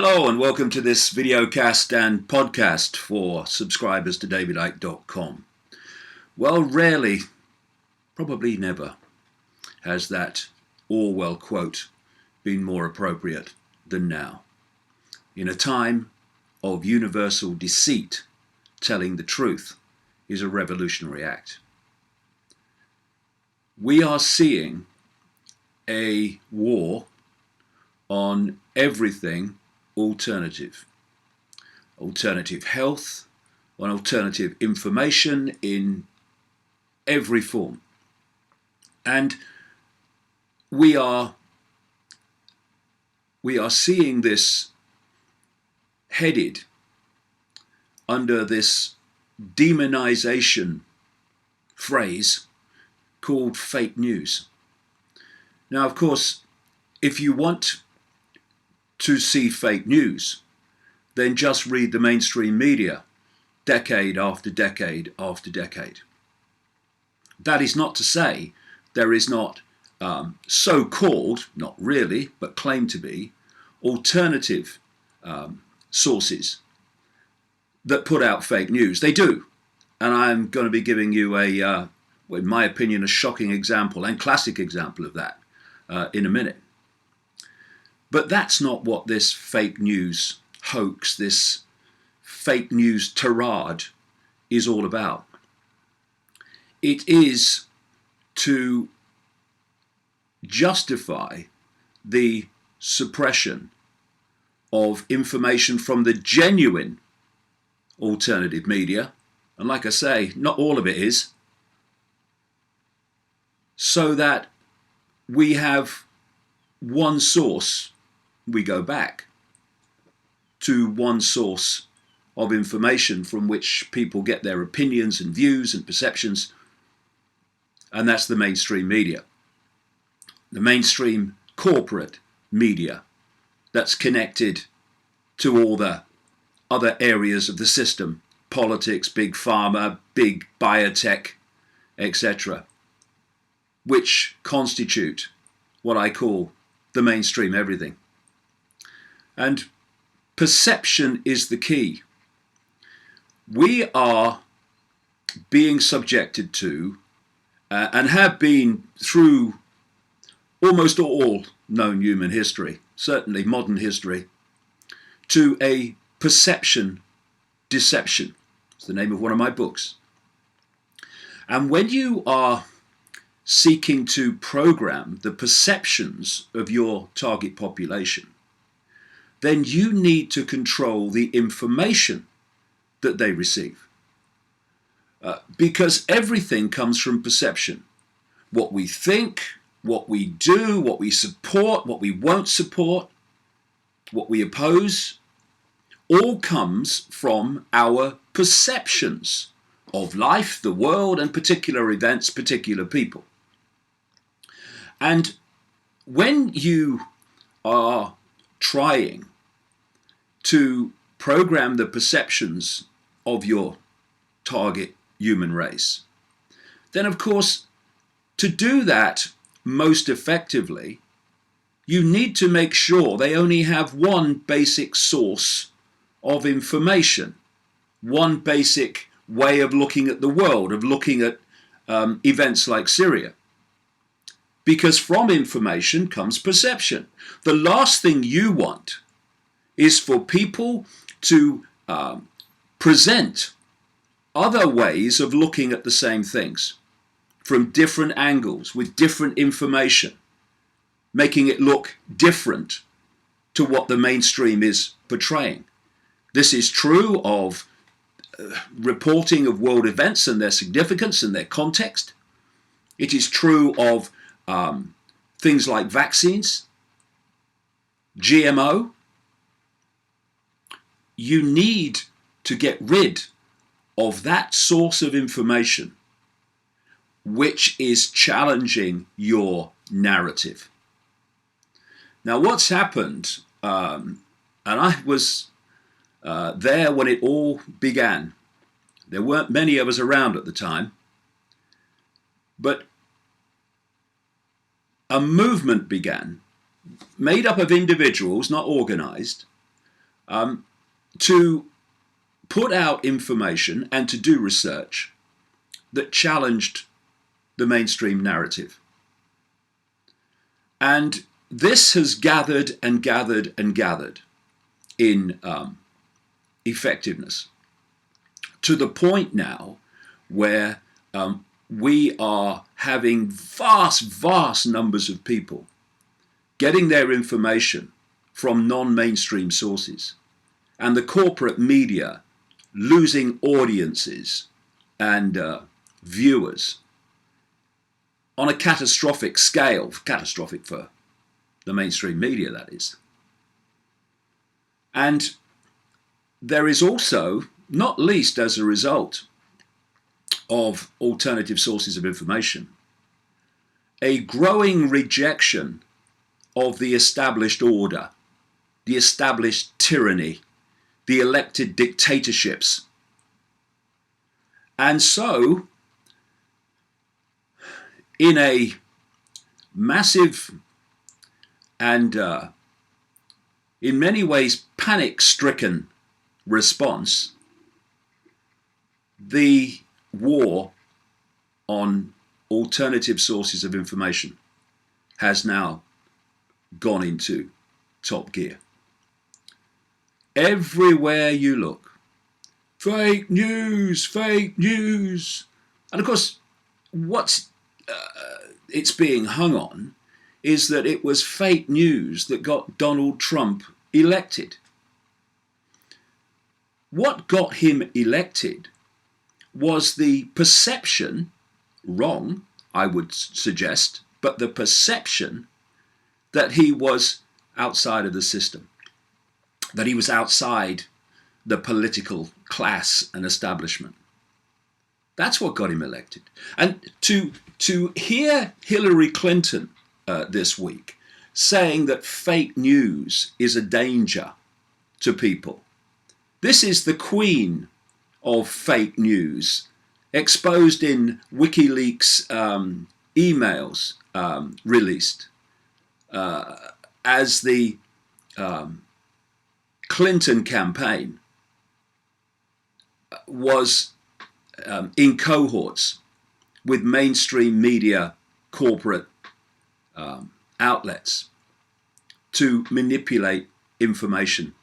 Hello and welcome to this videocast and podcast for subscribers to davidicke.com. Well, rarely, probably never, has that Orwell quote been more appropriate than now. In a time of universal deceit, telling the truth is a revolutionary act. We are seeing a war on everything alternative health, on alternative information in every form. And we are seeing this headed under this demonization phrase called fake news. Now, of course, if you want to see fake news, then just read the mainstream media decade after decade after decade. That is not to say there is not so-called, not really, but claimed to be, alternative sources that put out fake news. They do. And I'm going to be giving you in my opinion, a shocking example and classic example of that in a minute. But that's not what this fake news hoax, this fake news tirade is all about. It is to justify the suppression of information from the genuine alternative media, and like I say, not all of it is, so that we have one source. We go back to one source of information from which people get their opinions and views and perceptions, and that's the mainstream media. The mainstream corporate media that's connected to all the other areas of the system, politics, big pharma, big biotech, etc., which constitute what I call the mainstream everything. And perception is the key. We are being subjected to, and have been through almost all known human history, certainly modern history, to a perception deception. It's the name of one of my books. And when you are seeking to program the perceptions of your target population, then you need to control the information that they receive. Because everything comes from perception. What we think, what we do, what we support, what we won't support, what we oppose, all comes from our perceptions of life, the world, and particular events, particular people. And when you are trying to program the perceptions of your target human race, then of course, to do that most effectively, you need to make sure they only have one basic source of information, one basic way of looking at the world, of looking at events like Syria. Because from information comes perception. The last thing you want is for people to present other ways of looking at the same things from different angles, with different information, making it look different to what the mainstream is portraying. This is true of reporting of world events and their significance and their context. It is true of things like vaccines, GMO. You need to get rid of that source of information which is challenging your narrative. Now, what's happened, and I was there when it all began. There weren't many of us around at the time, but a movement began, made up of individuals, not organized, to put out information and to do research that challenged the mainstream narrative. And this has gathered and gathered and gathered in effectiveness to the point now where we are having vast numbers of people getting their information from non-mainstream sources, and the corporate media losing audiences and viewers on a catastrophic scale, catastrophic for the mainstream media, that is. And there is also, not least as a result of alternative sources of information, a growing rejection of the established order, the established tyranny, the elected dictatorships. And so, in a massive and in many ways panic-stricken response, the war on alternative sources of information has now gone into top gear. Everywhere you look, fake news, fake news. And of course, what it's being hung on is that it was fake news that got Donald Trump elected. What got him elected was the perception, wrong, I would suggest, but the perception that he was outside of the system, that he was outside the political class and establishment. That's what got him elected. And to hear Hillary Clinton this week saying that fake news is a danger to people. This is the queen of fake news, exposed in WikiLeaks emails released as the Clinton campaign was in cohorts with mainstream media corporate outlets to manipulate information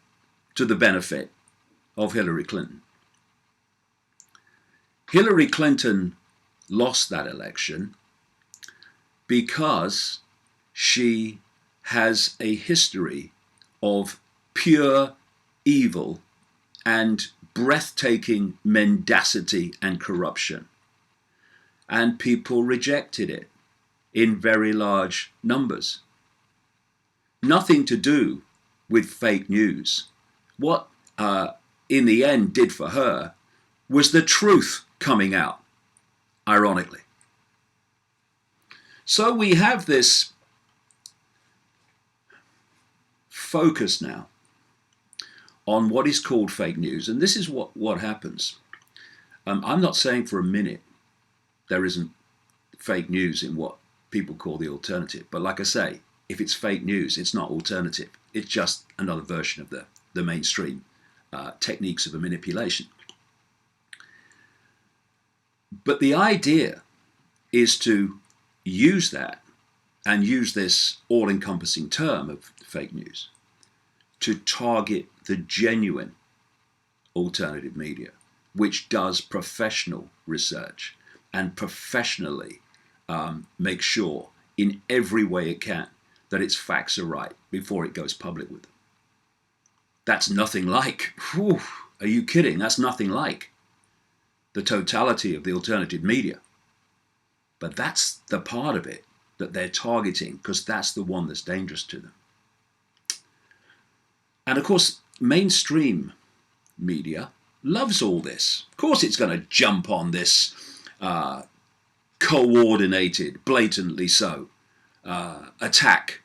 to the benefit of Hillary Clinton. Hillary Clinton lost that election because she has a history of pure evil and breathtaking mendacity and corruption. And people rejected it in very large numbers. Nothing to do with fake news. What in the end did for her was the truth coming out, ironically. So we have this focus now on what is called fake news, and this is what happens. I'm not saying for a minute there isn't fake news in what people call the alternative, but like I say, if it's fake news, it's not alternative. It's just another version of the mainstream techniques of a manipulation. But the idea is to use that and use this all-encompassing term of fake news to target the genuine alternative media, which does professional research and professionally make sure in every way it can that its facts are right before it goes public with them. That's nothing like, whew, are you kidding? That's nothing like the totality of the alternative media. But that's the part of it that they're targeting, because that's the one that's dangerous to them. And of course, mainstream media loves all this. Of course it's going to jump on this coordinated, blatantly so, attack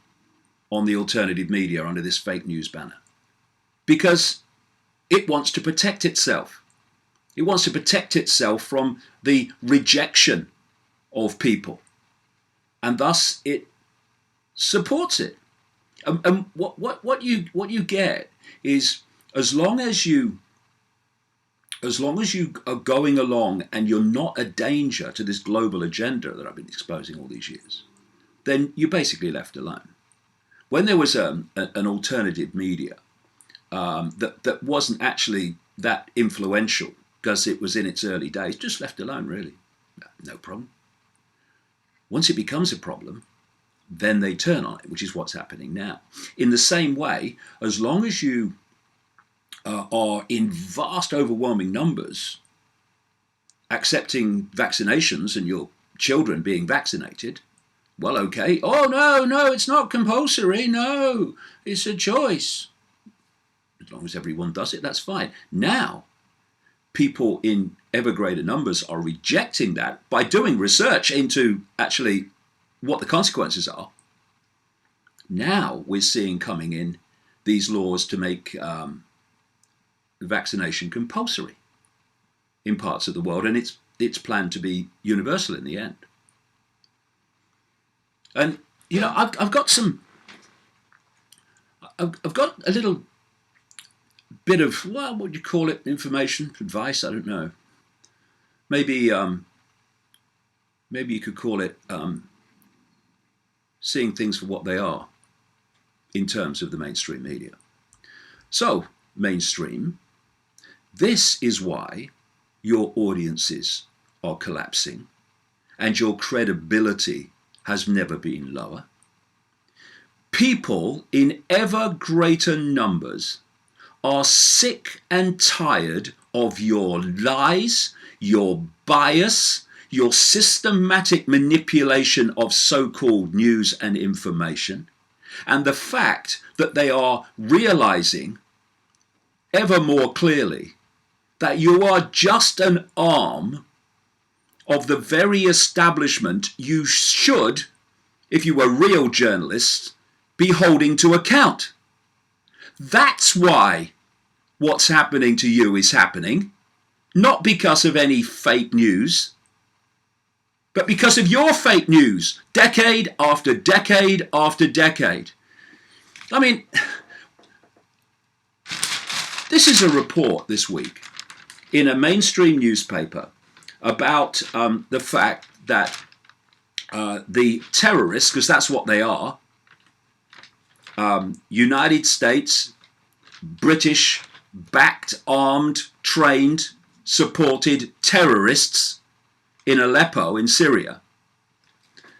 on the alternative media under this fake news banner. Because it wants to protect itself. It wants to protect itself from the rejection of people. And thus it supports it. And what you get is as long as you are going along and you're not a danger to this global agenda that I've been exposing all these years, then you're basically left alone. When there was an alternative media that wasn't actually that influential because it was in its early days, just left alone, really. No problem. Once it becomes a problem, then they turn on it, which is what's happening now. In the same way, as long as you are in vast, overwhelming numbers accepting vaccinations and your children being vaccinated, well, okay. Oh, no, it's not compulsory. No, it's a choice. As long as everyone does it, that's fine. Now, people in ever greater numbers are rejecting that by doing research into actually what the consequences are. Now we're seeing coming in these laws to make vaccination compulsory in parts of the world, and it's planned to be universal in the end. And I've got a little bit of, well, what would you call it? Information, advice? I don't know. Maybe you could call it seeing things for what they are in terms of the mainstream media. So, mainstream, this is why your audiences are collapsing and your credibility has never been lower. People in ever greater numbers are sick and tired of your lies, your bias, your systematic manipulation of so-called news and information, and the fact that they are realizing ever more clearly that you are just an arm of the very establishment you should, if you were real journalists, be holding to account. That's why what's happening to you is happening, not because of any fake news, but because of your fake news, decade after decade after decade. I mean, this is a report this week in a mainstream newspaper about the fact that the terrorists, because that's what they are, United States, British, backed, armed, trained, supported terrorists in Aleppo in Syria.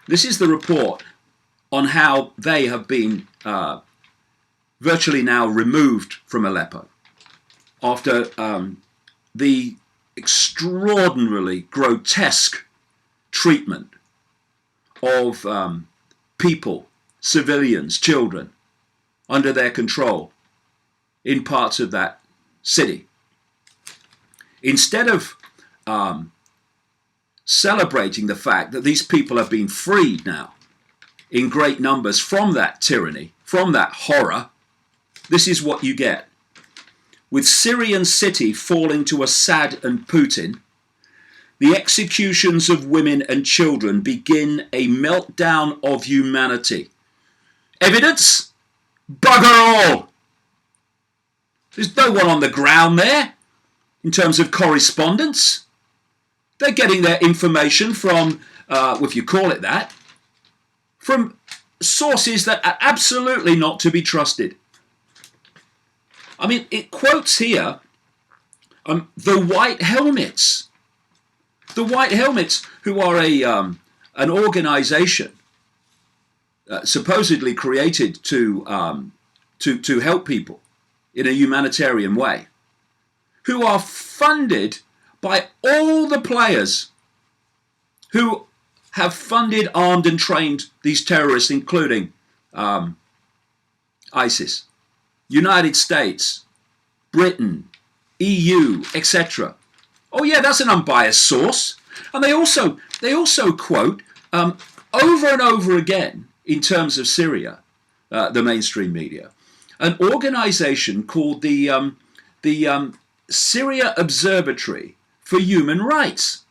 This is the report on how they have been virtually now removed from Aleppo after the extraordinarily grotesque treatment of people, civilians, children, under their control in parts of that city. Instead of celebrating the fact that these people have been freed now in great numbers from that tyranny, from that horror, this is what you get. With Syrian city falling to Assad and Putin, the executions of women and children begin a meltdown of humanity. Evidence? Bugger all! There's no one on the ground there in terms of correspondence. They're getting their information from, if you call it that, from sources that are absolutely not to be trusted. I mean, it quotes here the White Helmets. The White Helmets, who are an organization supposedly created to help people in a humanitarian way, who are funded by all the players who have funded, armed and trained these terrorists, including ISIS, United States, Britain, EU, etc. Oh yeah, that's an unbiased source. And they also quote over and over again in terms of Syria, the mainstream media, an organization called the Syria Observatory for Human Rights.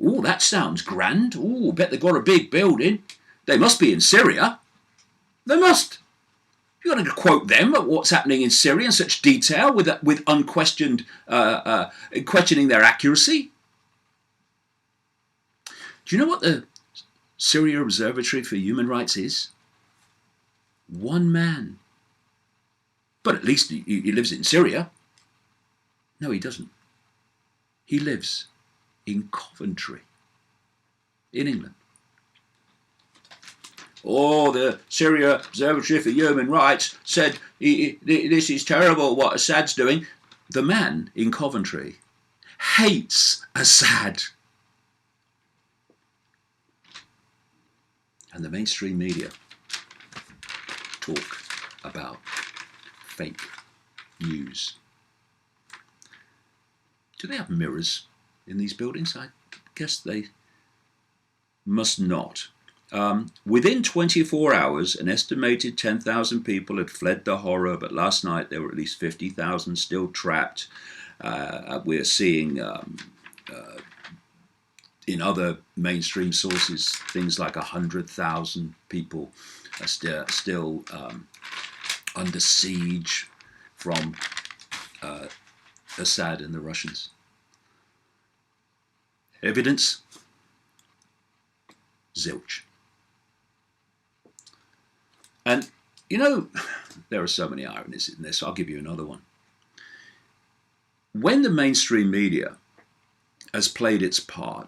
Oh, that sounds grand. Oh, bet they've got a big building. They must be in Syria. They must. You're going to quote them at what's happening in Syria in such detail with unquestioned questioning their accuracy. Do you know what the Syria Observatory for Human Rights is? One man. But at least he lives in Syria. No, he doesn't. He lives in Coventry, in England. Oh, the Syria Observatory for Human Rights said this is terrible what Assad's doing. The man in Coventry hates Assad. And the mainstream media talk about fake news. Do they have mirrors in these buildings? I guess they must not. Within 24 hours, an estimated 10,000 people had fled the horror, but last night there were at least 50,000 still trapped. We're seeing in other mainstream sources things like 100,000 people are still under siege from Assad and the Russians. Evidence? Zilch. And, you know, there are so many ironies in this. I'll give you another one. When the mainstream media has played its part,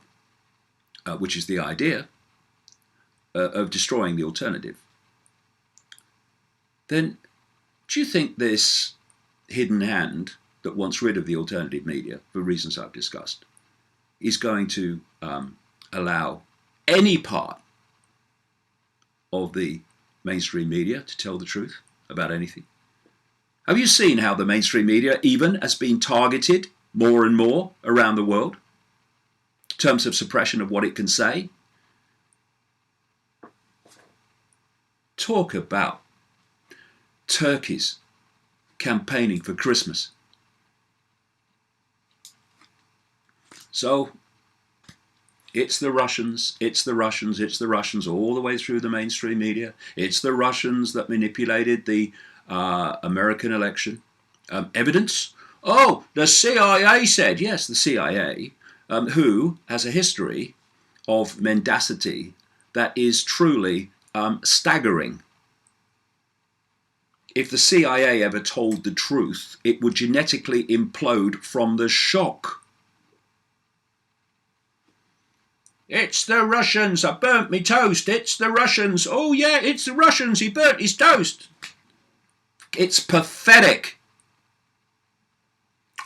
which is the idea of destroying the alternative, then do you think this hidden hand that wants rid of the alternative media, for reasons I've discussed, is going to allow any part of the mainstream media to tell the truth about anything? Have you seen how the mainstream media even has been targeted more and more around the world in terms of suppression of what it can say? Talk about turkeys campaigning for Christmas. So it's the Russians, it's the Russians, it's the Russians all the way through the mainstream media. It's the Russians that manipulated the American election. Evidence? Oh, the CIA said. Yes, the CIA, who has a history of mendacity that is truly staggering. If the CIA ever told the truth, it would genetically implode from the shock. It's the Russians. I burnt me toast. It's the Russians. Oh, yeah, it's the Russians. He burnt his toast. It's pathetic.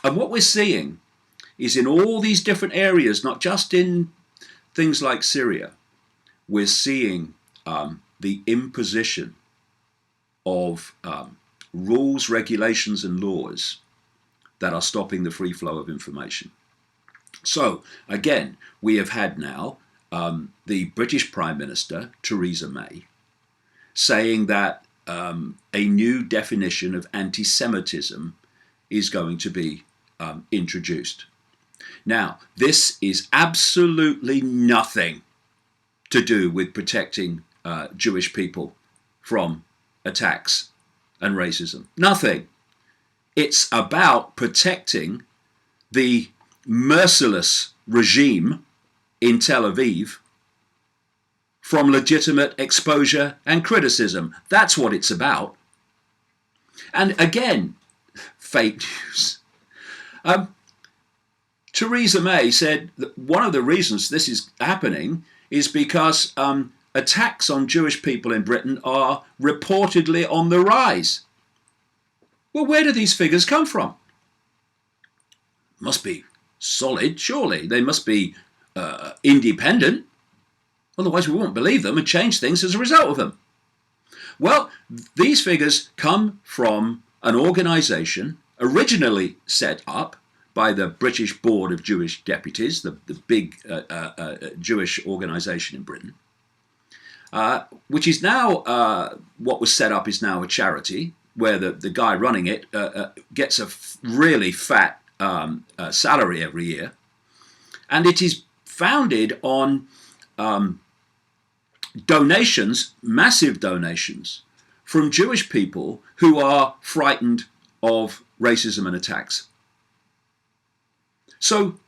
And what we're seeing is in all these different areas, not just in things like Syria, we're seeing the imposition of rules, regulations, and laws that are stopping the free flow of information. So, again, we have had now the British Prime Minister, Theresa May, saying that a new definition of anti-Semitism is going to be introduced. Now, this is absolutely nothing to do with protecting Jewish people from attacks and racism. Nothing. It's about protecting the merciless regime in Tel Aviv from legitimate exposure and criticism. That's what it's about. And again, fake news. Theresa May said that one of the reasons this is happening is because attacks on Jewish people in Britain are reportedly on the rise. Well, where do these figures come from? Must be solid, surely. They must be independent. Otherwise, we won't believe them and change things as a result of them. Well, these figures come from an organisation originally set up by the British Board of Jewish Deputies, the big Jewish organisation in Britain, which is now, what was set up is now a charity, where the guy running it gets a really fat salary every year. And it is founded on donations, massive donations, from Jewish people who are frightened of racism and attacks. So,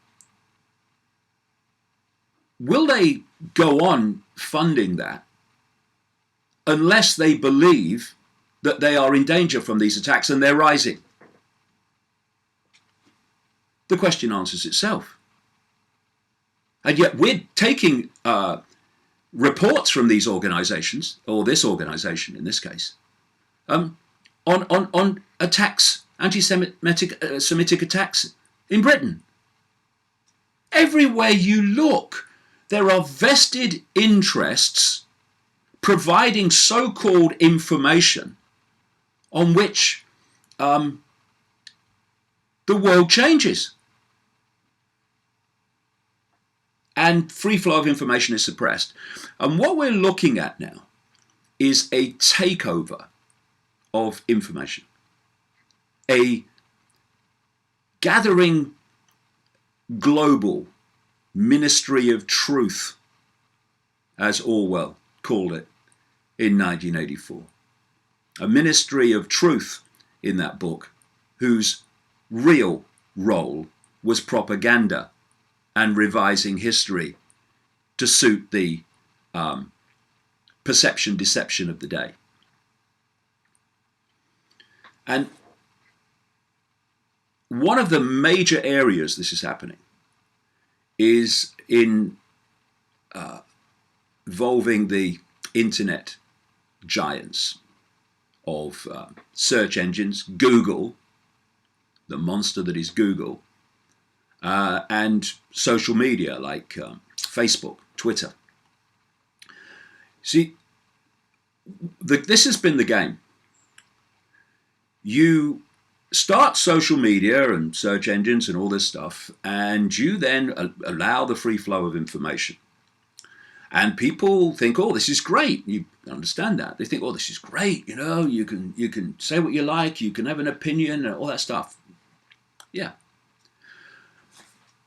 will they go on funding that unless they believe that they are in danger from these attacks and they're rising? The question answers itself. And yet we're taking reports from these organizations, or this organization in this case, on attacks, anti-Semitic attacks in Britain. Everywhere you look, there are vested interests providing so-called information on which the world changes. And free flow of information is suppressed. And what we're looking at now is a takeover of information, a gathering global ministry of truth, as Orwell called it in 1984. A ministry of truth in that book whose real role was propaganda and revising history to suit the perception deception of the day. And one of the major areas this is happening is in involving the internet giants of search engines, Google, the monster that is Google, and social media like Facebook, Twitter. See, this has been the game. You start social media and search engines and all this stuff, and you then allow the free flow of information. And people think, oh, this is great. You understand that. They think, oh, this is great. You know, you can say what you like, you can have an opinion and all that stuff. Yeah.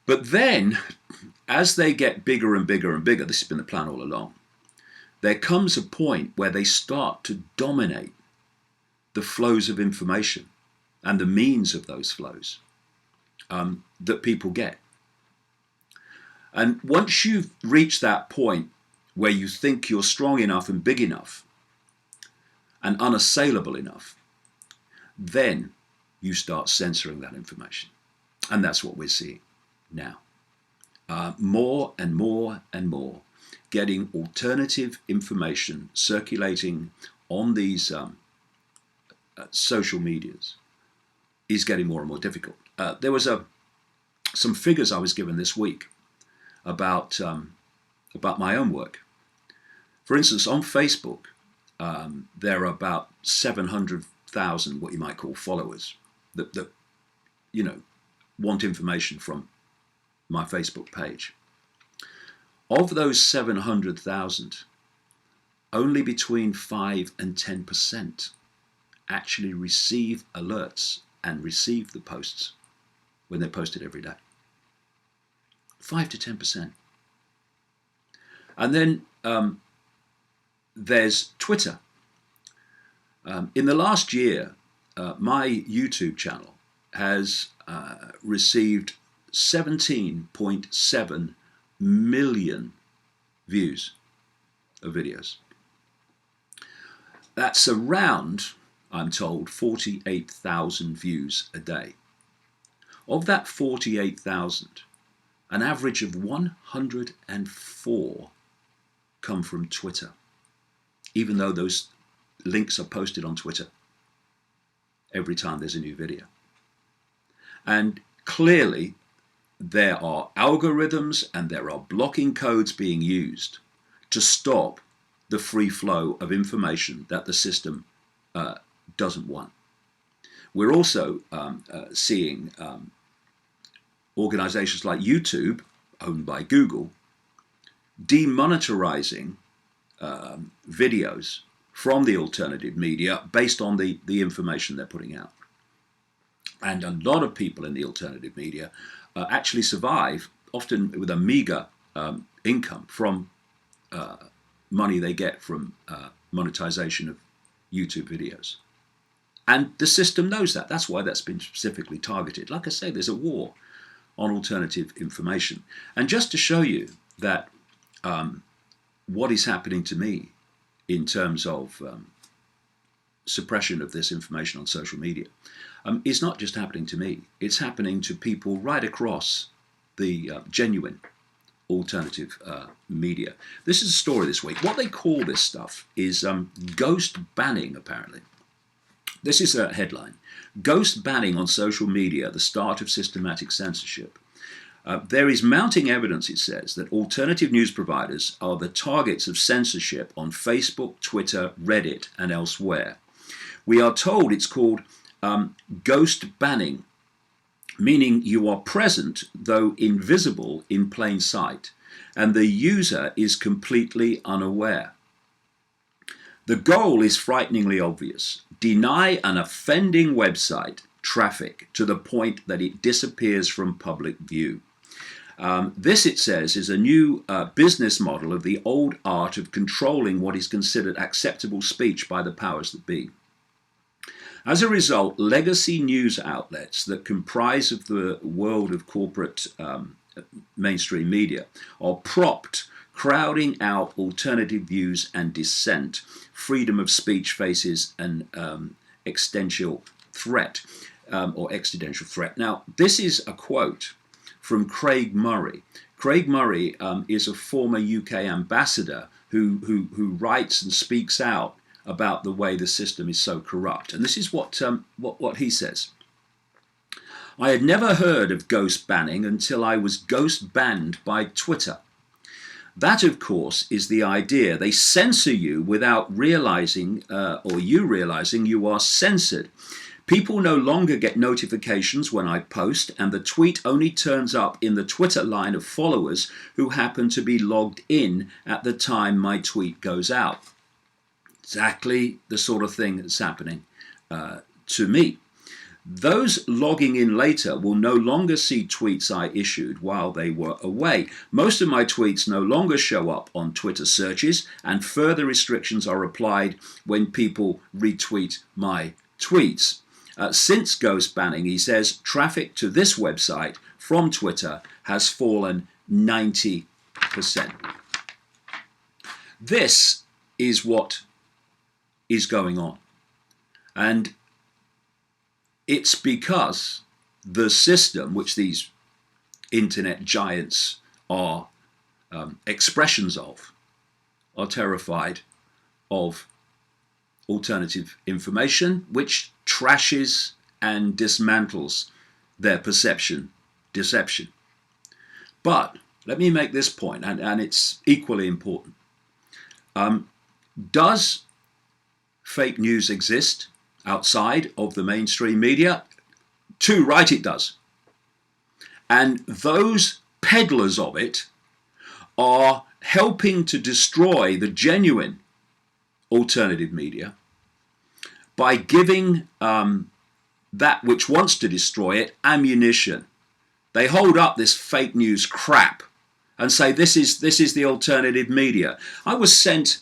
But then, as they get bigger and bigger and bigger, this has been the plan all along, there comes a point where they start to dominate the flows of information and the means of those flows that people get. And once you've reached that point where you think you're strong enough and big enough and unassailable enough, then you start censoring that information. And that's what we're seeing now. More and more and more getting alternative information circulating on these social medias is getting more and more difficult. There was some figures I was given this week about my own work. For instance, on Facebook, there are about 700,000 what you might call followers that you know want information from my Facebook page. Of those 700,000, only between 5 and 10% actually receive alerts and receive the posts when they're posted every day. 5 to 10%. And then there's Twitter. In the last year, my YouTube channel has received 17.7 million views of videos. That's around, I'm told, 48,000 views a day. Of that 48,000, an average of 104 come from Twitter, even though those links are posted on Twitter every time there's a new video. And clearly, there are algorithms and there are blocking codes being used to stop the free flow of information that the system doesn't want. We're also seeing organizations like YouTube, owned by Google, demonetizing videos from the alternative media based on the information they're putting out. And a lot of people in the alternative media actually survive, often with a meager income from money they get from monetization of YouTube videos. And the system knows that. That's why that's been specifically targeted. Like I say, there's a war on alternative information. And just to show you that what is happening to me in terms of suppression of this information on social media is not just happening to me. It's happening to people right across the genuine alternative media. This is a story this week. What they call this stuff is ghost banning, apparently. This is a headline. Ghost banning on social media, the start of systematic censorship. There is mounting evidence, it says, that alternative news providers are the targets of censorship on Facebook, Twitter, Reddit, and elsewhere. We are told it's called ghost banning, meaning you are present, though invisible, in plain sight, and the user is completely unaware. The goal is frighteningly obvious. Deny an offending website traffic to the point that it disappears from public view. This, it says, is a new business model of the old art of controlling what is considered acceptable speech by the powers that be. As a result, legacy news outlets that comprise of the world of corporate mainstream media are propped, crowding out alternative views and dissent. Freedom of speech faces an existential threat, or existential threat. Now, this is a quote from Craig Murray. Craig Murray is a former UK ambassador who writes and speaks out about the way the system is so corrupt. And this is what he says. I had never heard of ghost banning until I was ghost banned by Twitter. That, of course, is the idea. They censor you without realizing, or you realizing you are censored. People no longer get notifications when I post, and the tweet only turns up in the Twitter line of followers who happen to be logged in at the time my tweet goes out. Exactly the sort of thing that's happening to me. Those logging in later will no longer see tweets I issued while they were away. Most of my tweets no longer show up on Twitter searches, and further restrictions are applied when people retweet my tweets. Since ghost banning, he says, traffic to this website from Twitter has fallen 90%. This is what is going on. And it's because the system, which these internet giants are expressions of, are terrified of alternative information, which trashes and dismantles their deception. But let me make this point, and it's equally important. Does fake news exist outside of the mainstream media? Too right it does. And those peddlers of it are helping to destroy the genuine alternative media by giving that which wants to destroy it ammunition. They hold up this fake news crap and say this is the alternative media. I was sent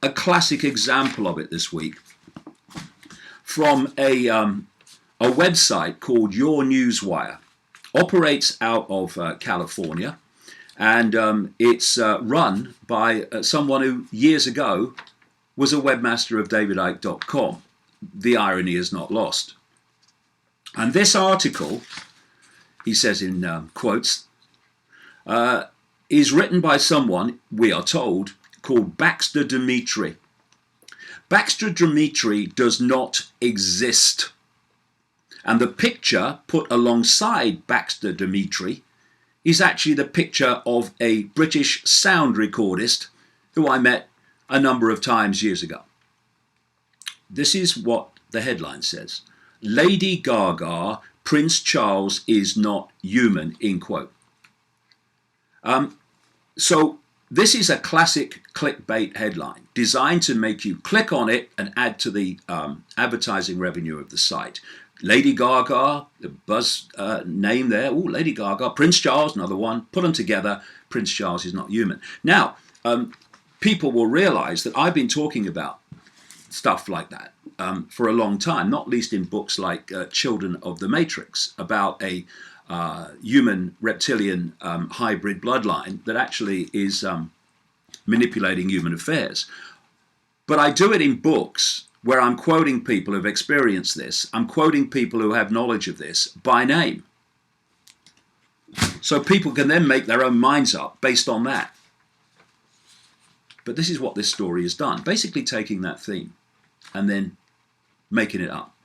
a classic example of it this week from a website called Your Newswire. Operates out of California, and it's run by someone who years ago was a webmaster of davidicke.com. The irony is not lost. And this article, he says in quotes, is written by someone, we are told, called Baxter Dimitri. Baxter Dimitri does not exist. And the picture put alongside Baxter Dimitri is actually the picture of a British sound recordist who I met a number of times years ago. This is what the headline says. Lady Gaga, Prince Charles is not human, in quote. So this is a classic clickbait headline designed to make you click on it and add to the advertising revenue of the site. Lady Gaga, the buzz name there. Oh, Lady Gaga, Prince Charles, another one. Put them together. Prince Charles is not human. Now, people will realize that I've been talking about stuff like that for a long time, not least in books like Children of the Matrix, about a human reptilian hybrid bloodline that actually is manipulating human affairs. But I do it in books where I'm quoting people who've experienced this. I'm quoting people who have knowledge of this by name. So people can then make their own minds up based on that. But this is what this story has done. Basically taking that theme and then making it up.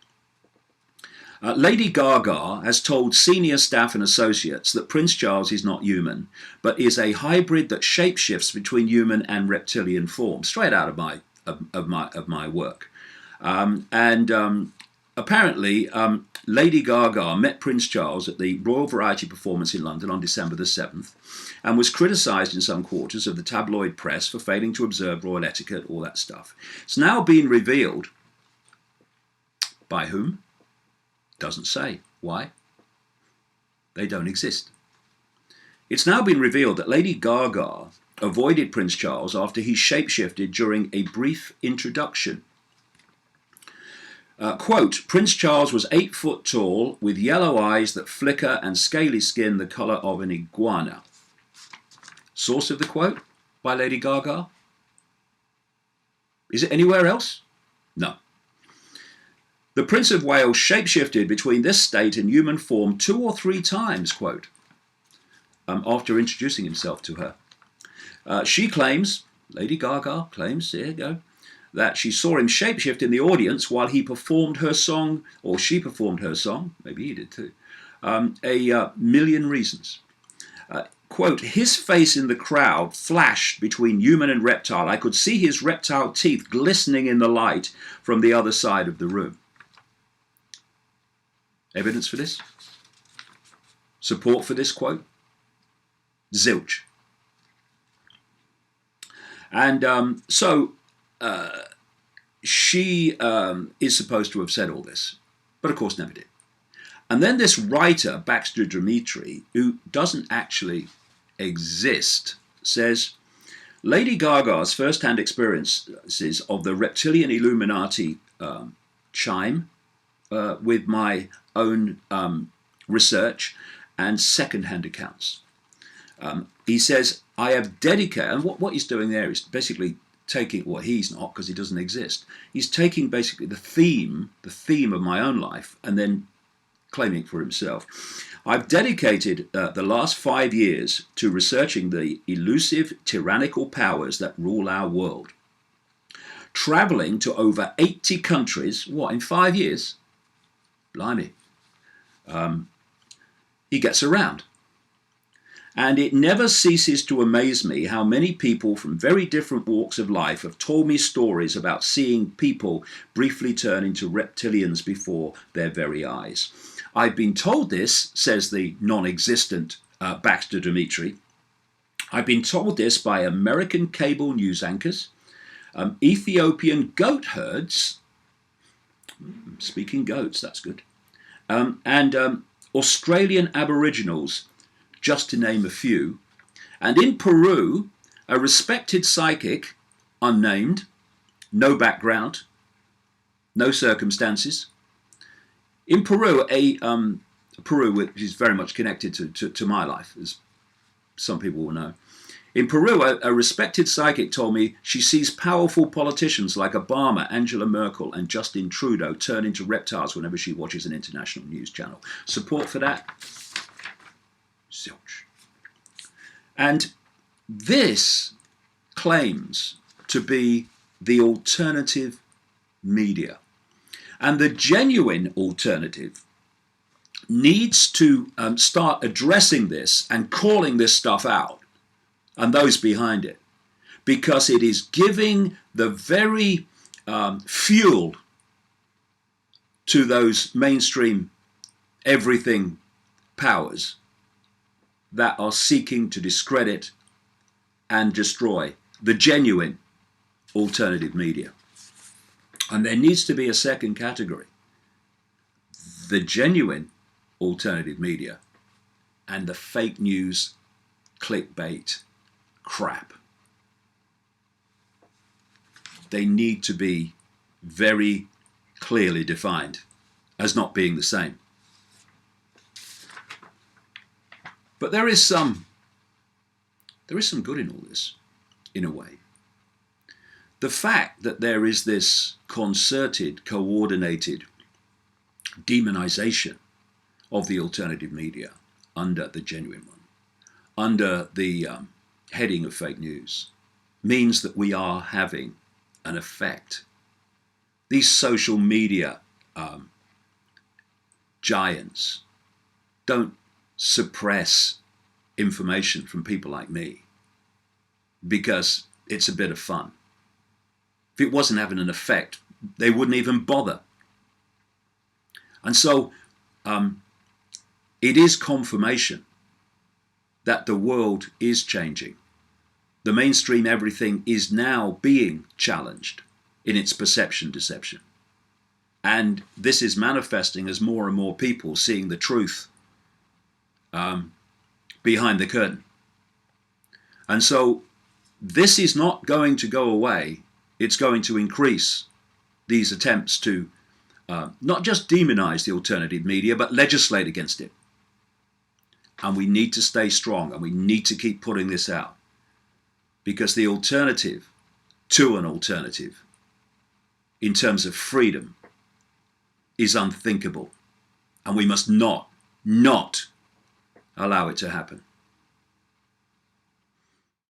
Lady Gaga has told senior staff and associates that Prince Charles is not human, but is a hybrid that shapeshifts between human and reptilian form. Straight out of my work. Apparently, Lady Gaga met Prince Charles at the Royal Variety Performance in London on December the 7th and was criticised in some quarters of the tabloid press for failing to observe royal etiquette, all that stuff. It's now been revealed by whom? Doesn't say. Why? They don't exist. It's now been revealed that Lady Gaga avoided Prince Charles after he shapeshifted during a brief introduction. Quote, Prince Charles was 8 foot tall with yellow eyes that flicker and scaly skin the colour of an iguana. Source of the quote by Lady Gaga? Is it anywhere else? No. The Prince of Wales shapeshifted between this state and human form 2 or 3 times, quote, after introducing himself to her. She claims, Lady Gaga claims, here you go, that she saw him shapeshift in the audience while he performed her song, or she performed her song, maybe he did too, A Million Reasons. Quote, his face in the crowd flashed between human and reptile. I could see his reptile teeth glistening in the light from the other side of the room. Evidence for this? Support for this quote? Zilch. And she is supposed to have said all this, but of course never did. And then this writer, Baxter Dimitri, who doesn't actually exist, says, Lady Gaga's first-hand experiences of the reptilian Illuminati chime with my own research and second-hand accounts. He says, I have dedicated, and what he's doing there is basically taking, well, he's not because he doesn't exist. He's taking basically the theme of my own life and then claiming it for himself. I've dedicated the last 5 years to researching the elusive tyrannical powers that rule our world. Traveling to over 80 countries, what, in 5 years? Blimey. He gets around. And it never ceases to amaze me how many people from very different walks of life have told me stories about seeing people briefly turn into reptilians before their very eyes. I've been told this, says the non-existent Baxter Dimitri. I've been told this by American cable news anchors, Ethiopian goat herds, speaking goats, that's good, and Australian Aboriginals, just to name a few. And in Peru, a respected psychic, unnamed, no background, no circumstances. In Peru, Peru, which is very much connected to my life, as some people will know. In Peru, a respected psychic told me she sees powerful politicians like Obama, Angela Merkel, and Justin Trudeau turn into reptiles whenever she watches an international news channel. Support for that? Zilch. And this claims to be the alternative media. And the genuine alternative needs to start addressing this and calling this stuff out and those behind it, because it is giving the very fuel to those mainstream everything powers that are seeking to discredit and destroy the genuine alternative media. And there needs to be a second category: the genuine alternative media and the fake news, clickbait crap. They need to be very clearly defined as not being the same. But there is some good in all this, in a way. The fact that there is this concerted, coordinated demonization of the alternative media under the genuine one, under the heading of fake news, means that we are having an effect. These social media giants don't suppress information from people like me because it's a bit of fun. If it wasn't having an effect, they wouldn't even bother. And so it is confirmation that the world is changing. The mainstream everything is now being challenged in its perception deception. And this is manifesting as more and more people seeing the truth behind the curtain. And so this is not going to go away. It's going to increase these attempts to not just demonize the alternative media, but legislate against it. And we need to stay strong, and we need to keep putting this out, because the alternative to an alternative in terms of freedom is unthinkable, and we must not allow it to happen.